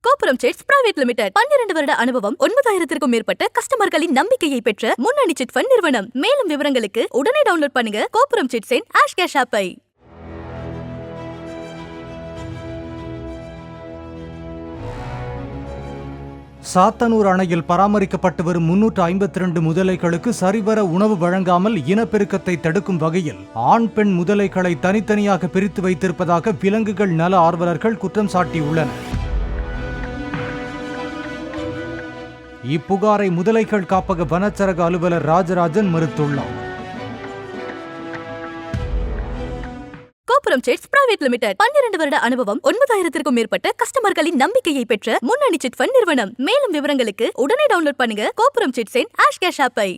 கோபுரம் chits private limited 12 வருட அனுபவம் 9000க்கும் மேற்பட்ட கஸ்டமர்களின் நம்பிக்கையை பெற்ற முன்னணி சிட் ஃபண்ட் நிறுவனம். மேலும் விவரங்களுக்கு உடனே டவுன்லோட் பண்ணுங்க கோபுரம் சிட்ஸின் ஆஷ் கேஷ் ஆப்பை. சாத்தனூர் அணையில் பராமரிக்கப்பட்டு வரும் 352 முதலைகளுக்கு சரிவர உணவு வழங்காமல் இனப்பெருக்கத்தை தடுக்கும் வகையில் ஆண் பெண் முதலைகளை தனித்தனியாக பிரித்து வைத்திருப்பதாக விலங்குகள் நல ஆர்வலர்கள் குற்றம் சாட்டியுள்ளனர். இப்புகாரை முதலைகள் காப்பக வனச்சரக அலுவலர் ராஜராஜன் மறுத்துள்ளார். கோபுரம் சிட்ஸ் பிரைவேட் லிமிடெட் 12 வருட அனுபவம் 9000க்கும் மேற்பட்ட கஸ்டமர்களின் நம்பிக்கையை பெற்ற முன்னணி சிட் ஃபண்ட் நிறுவனம். மேலும் விவரங்களுக்கு உடனே டவுன்லோட் பண்ணுங்க கோபுரம் சிட்ஸின் ஆஷ் கேஷ் ஆப்பை.